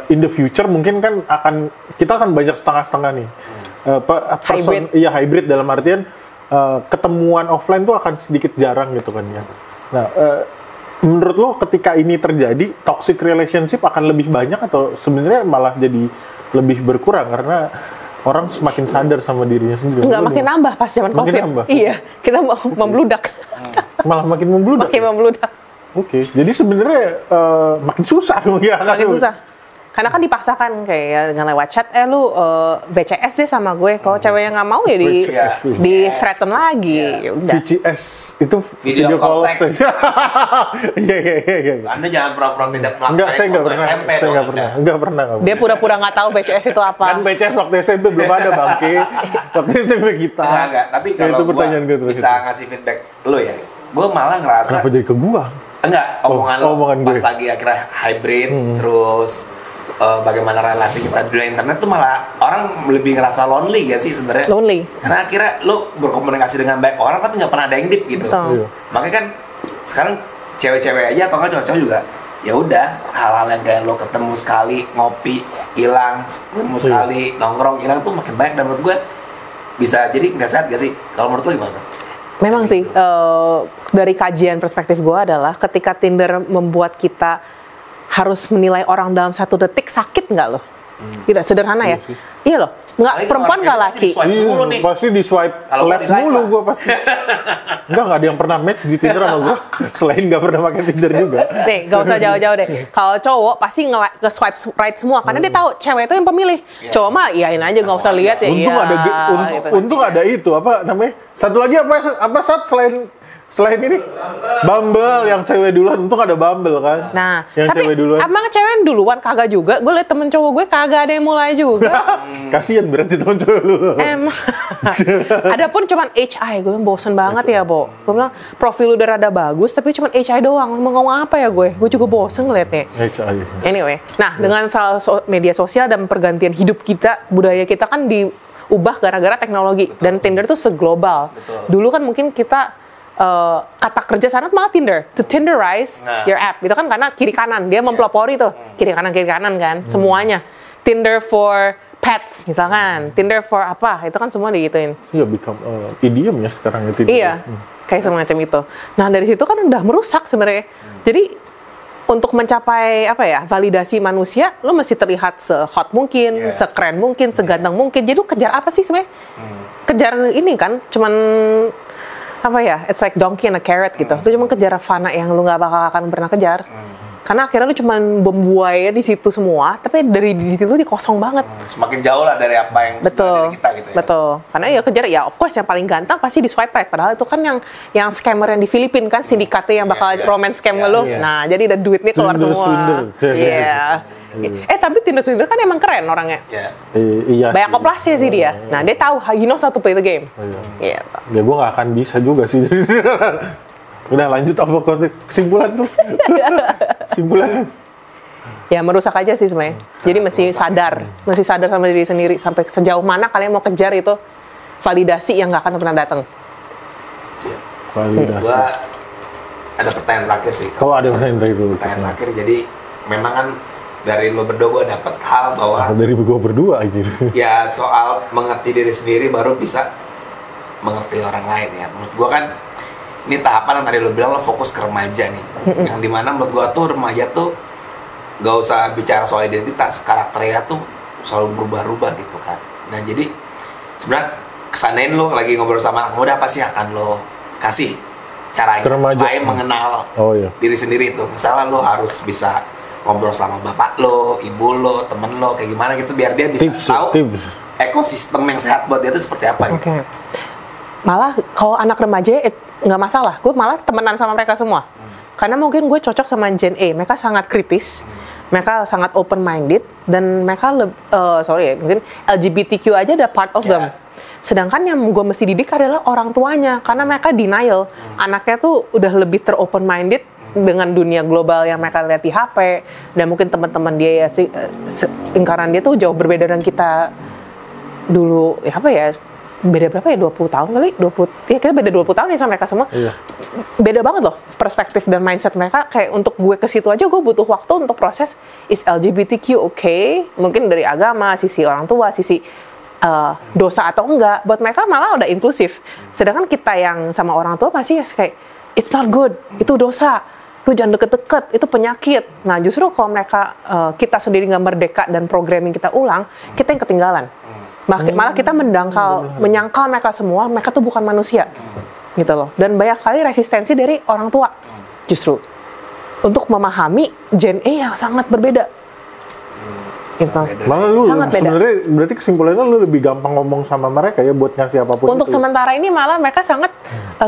in the future mungkin kan kita akan banyak setengah-setengah nih. Hybrid dalam artian ketemuan offline tuh akan sedikit jarang gitu kan ya. Nah, menurut lo ketika ini terjadi toxic relationship akan lebih banyak atau sebenarnya malah jadi lebih berkurang karena orang semakin sadar sama dirinya sendiri? Enggak, makin nambah pas zaman COVID. Nambah. Iya, kita membludak. Malah makin membludak. Makin membludak. Oke, jadi sebenarnya makin susah dong ya kan? Makin susah. Karena kan dipaksakan kayak dengan lewat chat, lu BCS deh sama gue. Kalau ceweknya nggak mau ya di threaten lagi. Udah. VCS itu video call sex. Iya. Anda jangan pura-pura tidak melakukan. Enggak, saya nggak pernah. Dia pura-pura nggak tahu BCS itu apa. Kan BCS waktu SMP belum ada bangke. Waktu SMP kita. Enggak. Tapi kalau gue bisa ngasih feedback lo ya, gue malah ngerasa. Kenapa jadi ke gua? Enggak, omongan pas lagi akhirnya hybrid, terus bagaimana relasi kita di dunia internet tuh malah orang lebih ngerasa lonely ya sih sebenarnya. Lonely. Karena akhirnya lo berkomunikasi dengan baik orang tapi nggak pernah ada yang deep gitu. Betul. Makanya kan sekarang cewek-cewek aja atau nggak cowok-cowok juga, ya udah hal-hal yang kayak lo ketemu sekali ngopi hilang, ketemu sekali nongkrong hilang tuh makin banyak, dan menurut gue bisa jadi nggak sehat gak sih? Kalau menurut lo gimana? Memang sih dari kajian perspektif gue adalah ketika Tinder membuat kita harus menilai orang dalam 1 detik, sakit nggak lo? Tidak sederhana ya? Iya loh, nggak perempuan nggak laki. Pasti di swipe left mulu gue pasti. Nggak ada yang pernah match di Tinder sama gue. Selain nggak pernah pakai Tinder juga. Nih, nggak usah jauh-jauh deh. Kalau cowok pasti nge-swipe right semua karena dia tahu cewek itu yang pemilih. Cowok mah iyain aja, nggak usah lihat ya. Untung ada itu apa namanya? Satu lagi apa saat selain ini Bumble yang cewek duluan. Untung ada Bumble kan. Nah, yang tapi cewek duluan. Emang cewek duluan kagak juga. Gue liat temen cowok gue kagak ada yang mulai juga. Kasian berarti temen cowok lu. Emang. Adapun cuman HI, gue bilang bosen banget ya, Bo. Gue bilang profil udah rada bagus tapi cuman HI doang. Mau ngomong apa ya gue? Gue juga bosen ngeliatnya. HI. Anyway, nah dengan media sosial dan pergantian hidup kita, budaya kita kan diubah gara-gara teknologi. Dan Tinder tuh seglobal. Dulu kan mungkin kita kata kerja sana malah Tinder, to Tinderize your app, itu kan karena kiri kanan dia mempelopori tuh kiri kanan kan semuanya. Tinder for pets misalkan, Tinder for apa itu kan semua digituin. Iya, become idiom ya sekarang itu. Iya, kayak semacam itu. Nah dari situ kan udah merusak sebenarnya. Jadi untuk mencapai validasi manusia, lo mesti terlihat se-hot mungkin, sekeren mungkin, seganteng mungkin. Jadi lo kejar apa sih sebenarnya? Kejar ini kan, cuman it's like donkey and a carrot gitu. Lu cuma kejar fana yang lu nggak bakal akan pernah kejar. Karena akhirnya lu cuma membuaya di situ semua, tapi dari di situ lu dikosong banget. Semakin jauh lah dari apa yang betul dari kita gitu ya. Betul. Karena ya kejar of course yang paling ganteng pasti di swipe right. Padahal itu kan yang scammer yang di Filipina kan sindikatnya yang bakal romance scam lu. Nah, jadi ada duitnya keluar semua. Iya. Tapi Tinder Swindler kan emang keren orangnya. Iya. Banyak oplasnya sih dia. Nah, dia tahu he knows how to play the game. Iya. Ya gue nggak akan bisa juga sih. Udah lanjut apa kesimpulan lu? Kesimpulan lu? Ya merusak aja sih sebenarnya. Jadi mesti sadar sama diri sendiri sampai sejauh mana kalian mau kejar itu validasi yang nggak akan pernah datang. Validasi. Gua ada pertanyaan terakhir sih. Ada pertanyaan terakhir. Jadi memang kan dari lo berdua gue dapet hal bahwa dari gue berdua aja. Ya soal mengerti diri sendiri baru bisa mengerti orang lain ya. Menurut gue kan ini tahapan yang tadi lo bilang lo fokus ke remaja nih. Yang dimana menurut gue tuh remaja tuh gak usah bicara soal identitas, karakternya tuh selalu berubah-ubah gitu kan. Nah jadi sebenarnya kesanain lo lagi ngobrol sama anak muda apa sih yang akan lo kasih caranya selain mengenal diri sendiri itu. Misalnya lo harus bisa ngobrol sama bapak lo, ibu lo, temen lo, kayak gimana gitu biar dia bisa tahu ekosistem yang sehat buat dia itu seperti apa gitu. Malah kalau anak remaja nggak masalah, gue malah temenan sama mereka semua. Karena mungkin gue cocok sama Gen A, mereka sangat kritis, mereka sangat open minded, dan mereka mungkin LGBTQ aja ada part of them. Sedangkan yang gue mesti didik adalah orang tuanya, karena mereka denial. Anaknya tuh udah lebih ter-open minded dengan dunia global yang mereka lihat di HP, dan mungkin teman-teman dia ya lingkaran dia tuh jauh berbeda dengan kita dulu. Ya apa ya? Beda berapa ya? 20 tahun kali? 20, ya kita beda 20 tahun nih sama mereka semua. Iya. Beda banget loh perspektif dan mindset mereka. Kayak untuk gue ke situ aja gue butuh waktu untuk proses, is LGBTQ okay? Mungkin dari agama, sisi orang tua, sisi dosa atau enggak. Buat mereka malah udah inklusif. Sedangkan kita yang sama orang tua pasti kayak, it's not good, itu dosa, lu jangan deket-deket, itu penyakit. Nah justru kalau mereka, kita sendiri nggak merdeka dan programming kita ulang, kita yang ketinggalan. Malah kita menyangkal mereka semua, mereka tuh bukan manusia, gitu loh. Dan banyak sekali resistensi dari orang tua, justru untuk memahami Gen A yang sangat berbeda. Gitu. Malah lu sebenarnya berarti kesimpulannya lu lebih gampang ngomong sama mereka ya buat ngasih apapun. Untuk itu. Sementara ini malah mereka sangat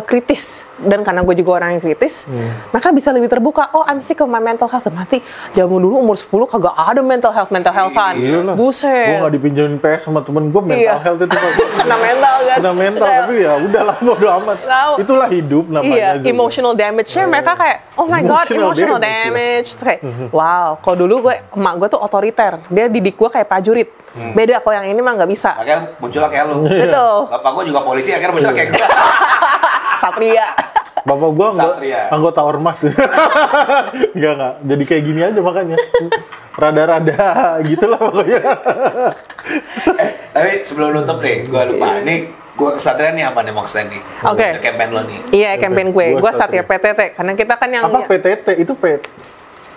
kritis, dan karena gue juga orang yang kritis, mereka bisa lebih terbuka. Oh, I'm sick of my mental health. Mati zaman dulu umur 10 kagak ada mental healthan. Buset. Gue nggak dipinjemin PS sama temen gue mental health itu kena mental kan. Kena mental tapi ya udahlah bodo amat. Itulah hidup namanya. Iya, emotional damage-nya mereka kayak, oh my god, emotional damage. Kayak, wow. Kalau dulu emak gue tuh otoriter. Dia didik gue kayak prajurit. Beda, kalau yang ini mah nggak bisa. Makanya muncullah kayak lu. Betul. Bapak gue juga polisi, akhirnya muncullah kayak gue. Satria. Bapak gue anggota ormas. Enggak. Jadi kayak gini aja makanya. Rada-rada gitulah pokoknya. Tapi sebelum nutup nih, gue lupa. Nih, gue kesatria nih apa nih maksudnya nih? Oke. Campaign lo nih. Iya, campaign gue. Gue Satria PTT. Karena kita kan yang... Apa PTT? Itu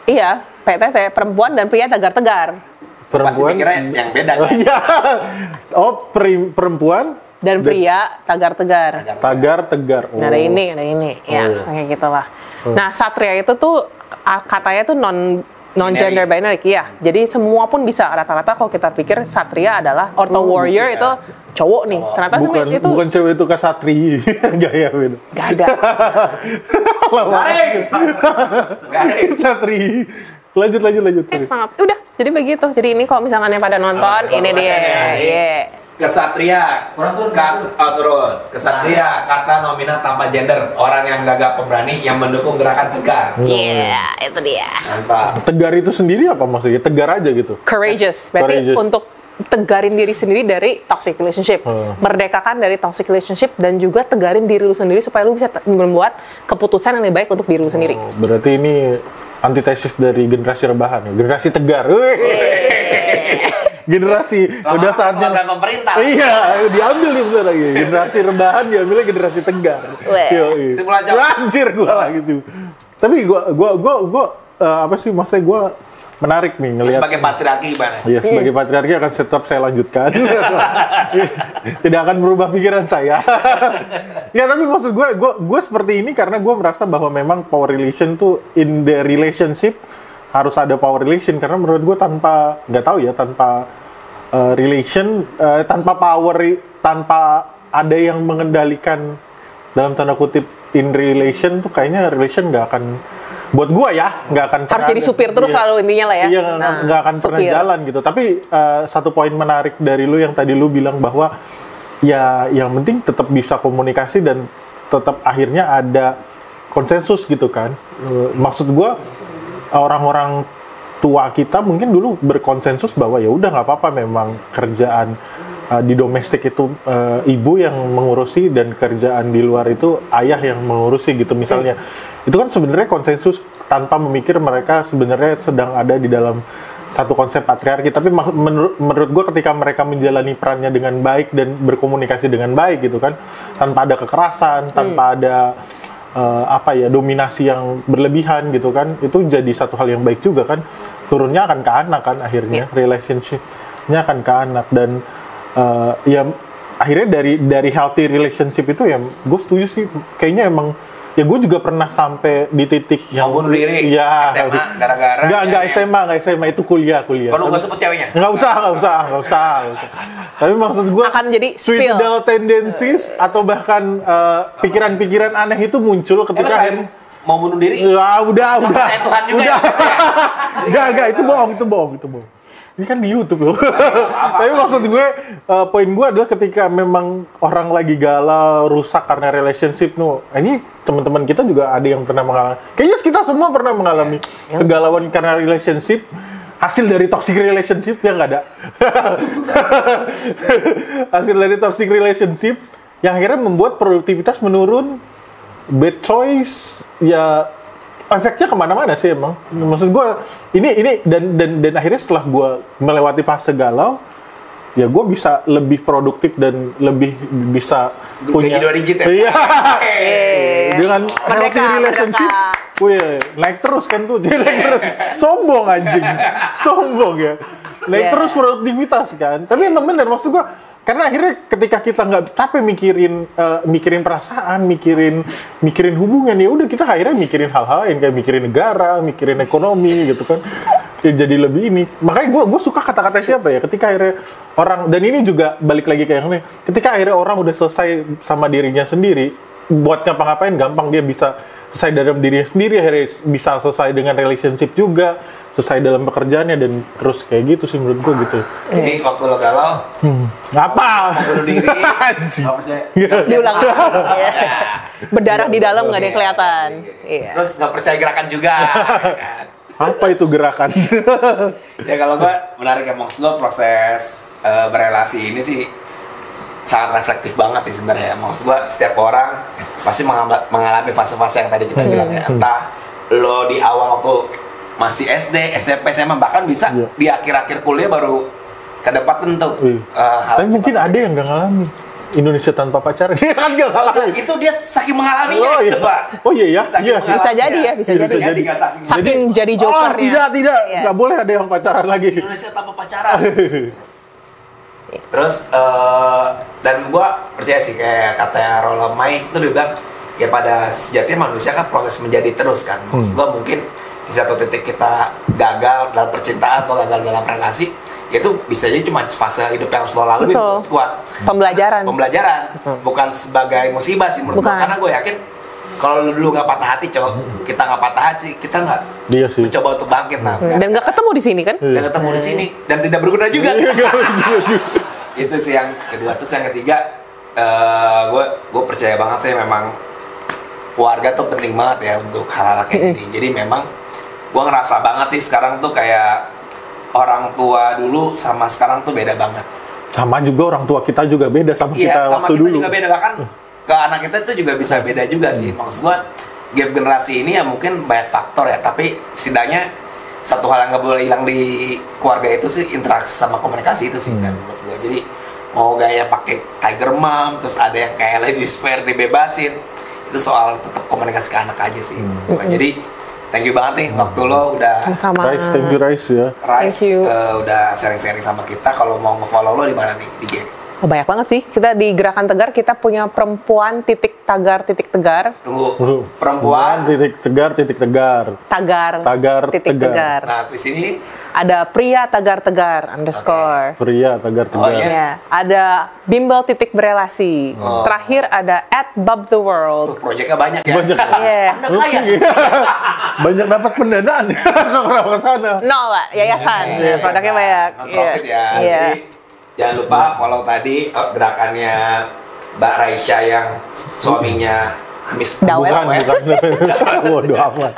Iya, PTT. Perempuan dan pria tegar-tegar. Perempuan yang beda kan? Iya. Oh, perempuan dan pria tegar-tegar. Tegar-tegar. Nah, ada ini. Ya, kayak gitulah. Nah, Satria itu tuh katanya tuh non gender binary, ya. Jadi semua pun bisa. Rata-rata kalau kita pikir Satria adalah atau warrior itu cowok nih. Ternyata itu bukan cewek itu kasatri. Gaya beda. Gak ada. Garing. Satri. Lanjut. Maaf. Udah, jadi begitu. Jadi ini kalau misalkan yang pada nonton, ini dia. Iya. Kesatria, Kesatria, kata nominal tanpa gender, orang yang gagah pemberani yang mendukung gerakan tegar. Iya, itu dia. Mantap. Tegar itu sendiri apa maksudnya? Tegar aja gitu. Courageous. Berarti untuk tegarin diri sendiri dari toxic relationship, merdekakan dari toxic relationship, dan juga tegarin diri lu sendiri supaya lu bisa membuat keputusan yang lebih baik untuk diri lu sendiri. Berarti ini antitesis dari generasi rebahan, generasi tegar. Generasi udah saatnya pemerintah. Iya, diambil nih bentar lagi. Generasi rebahan diambilnya generasi tegar. Lanjir gua lagi sih. Tapi gua apa sih maksudnya gue menarik nih ngelihat sebagai patriarki gimana? Iya, sebagai patriarki akan tetap saya lanjutkan. Tidak akan berubah pikiran saya. Ya, tapi maksud gue seperti ini karena gue merasa bahwa memang power relation tuh in the relationship harus ada power relation, karena menurut gue tanpa relation, tanpa power, tanpa ada yang mengendalikan dalam tanda kutip in relation tuh kayaknya relation nggak akan, buat gua ya, nggak akan harus jadi supir terus selalu intinya lah ya. Iya, nggak akan pernah jalan gitu. Tapi satu poin menarik dari lu yang tadi lu bilang bahwa ya yang penting tetap bisa komunikasi dan tetap akhirnya ada konsensus gitu kan. Maksud gua orang-orang tua kita mungkin dulu berkonsensus bahwa ya udah nggak apa-apa, memang kerjaan di domestik itu ibu yang mengurusi dan kerjaan di luar itu ayah yang mengurusi gitu misalnya. Itu kan sebenarnya konsensus tanpa memikir mereka sebenarnya sedang ada di dalam satu konsep patriarki. Tapi menurut gue ketika mereka menjalani perannya dengan baik dan berkomunikasi dengan baik gitu kan, tanpa ada kekerasan, tanpa ada dominasi yang berlebihan gitu kan, itu jadi satu hal yang baik juga kan. Turunnya akan ke anak kan akhirnya, relationship-nya akan ke anak. Dan ya akhirnya dari healthy relationship itu ya gue setuju sih, kayaknya emang ya gue juga pernah sampai di titik yang mau bunuh diri ya, SMA gara-gara nggak SMA itu kuliah kalau nggak sebut ceweknya nggak usah tapi maksud gue akan jadi suicidal tendencies atau bahkan pikiran-pikiran aneh itu muncul ketika mau bunuh diri. Ya, udah. Saya Tuhan juga. Enggak, itu bohong. Ini kan di YouTube loh. Tapi maksud gue, poin gue adalah ketika memang orang lagi galau, rusak karena relationship ini teman-teman kita juga ada yang pernah mengalami. Kayaknya kita semua pernah mengalami kegalauan karena relationship. Hasil dari toxic relationship yang nggak ada. Hasil dari toxic relationship yang akhirnya membuat produktivitas menurun, bad choice, ya efeknya kemana-mana sih emang. Maksud gue ini dan akhirnya setelah gue melewati fase galau, ya gue bisa lebih produktif dan lebih bisa punya 2 digit ya. Iya. Dengan healthy relationship, naik terus kan tuh. Naik terus. Sombong anjing. Sombong ya. Naik terus produktivitas kan. Tapi emang bener maksud gue, karena akhirnya ketika kita nggak capek mikirin perasaan, mikirin hubungan, ya udah kita akhirnya mikirin hal-hal yang kayak mikirin negara, mikirin ekonomi gitu kan. Ya jadi lebih ini. Makanya gue suka kata-kata siapa ya, ketika akhirnya orang, dan ini juga balik lagi kayak ini, ketika akhirnya orang udah selesai sama dirinya sendiri, buat ngapa-ngapain gampang, dia bisa selesai dalam dirinya sendiri, akhirnya bisa selesai dengan relationship juga, selesai dalam pekerjaannya, dan terus kayak gitu sih menurut gue gitu. Jadi waktu lo galau, apa? bunuh diri, Anjing. Diulang ya. Berdarah di dalam nggak ada yang kelihatan. Iya. Terus nggak percaya gerakan juga. Kan? Apa itu gerakan? Ya kalau gue menarik ya, maksud lo proses berelasi ini sih sangat reflektif banget sih sebenarnya. Maksud gue setiap orang pasti mengalami fase-fase yang tadi kita bilang ya. Entah lo di awal waktu masih SD, SMP, SMA, bahkan bisa di akhir-akhir kuliah baru kedepan tentu. Tapi mungkin ada yang nggak ngalamin. Indonesia tanpa pacaran, dia kan nggak ngalamin. Itu dia saking mengalaminya, iya. Pak. Oh iya ya. Bisa jadi ya, bisa jadi. Saking jadi Oh jokernya. tidak, nggak boleh ada yang pacaran lagi. Indonesia tanpa pacaran. Terus dan gue percaya sih kayak kata Rollo May itu dia bilang ya pada sejatinya manusia kan proses menjadi terus kan. Maksud gue mungkin di satu titik kita gagal dalam percintaan atau gagal dalam relasi, itu bisa jadi cuma fase hidup yang harus lo lalui buat pembelajaran, bukan sebagai musibah sih menurut gue, karena gue yakin kalau dulu nggak patah hati, kita nggak patah hati, kita nggak mencoba untuk bangkit, dan nggak ketemu di sini kan, dan ketemu di sini dan tidak berguna juga. Itu sih yang kedua. Terus yang ketiga, gue percaya banget sih memang keluarga tuh penting banget ya untuk hal-hal kayak gini. Jadi memang gue ngerasa banget sih sekarang tuh kayak orang tua dulu sama sekarang tuh beda banget. Sama juga orang tua kita juga beda sama kita sama waktu kita dulu. Juga beda, bahkan ke anak kita itu juga bisa beda juga sih. Maksud gue gap generasi ini ya mungkin banyak faktor ya, tapi setidaknya satu hal yang nggak boleh hilang di keluarga itu sih interaksi sama komunikasi itu sih kan menurut gue. Jadi mau gaya pakai tiger mom, terus ada yang kayak laissez-faire dibebasin, itu soal tetap komunikasi ke anak aja sih. Jadi thank you banget nih waktu lo udah sama. Thank you Rice ya. Thank you. Udah sharing-sharing sama kita. Kalau mau nge-follow lo di mana nih di IG? Oh, banyak banget sih. Kita di Gerakan Tegar kita punya perempuan _tagar. Tunggu. Perempuan _tagar. Tagar. Nah, di sini ada pria _tagar_. Pria _tagar. Oh, iya. Ya, ada bimbel _berelasi. Terakhir ada @bubtheworld. Proyeknya banyak ya. Banyak. Yeah. Anda kaya sih. Banyak dapat pendanaan kalau ke sana. Nol, Pak. Yayasan. Produknya banyak. Non-profit ya. Iya. Jadi jangan lupa follow tadi gerakannya Mbak Raisya yang suaminya Hamis Dawet. Bukan. Waduh amat.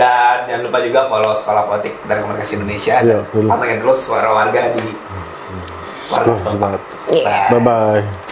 Dan jangan lupa juga follow Sekolah Politik dan Komunikasi Indonesia. Iya, Dan pantengin terus suara warga di warga setempat. Iya. Bye-bye.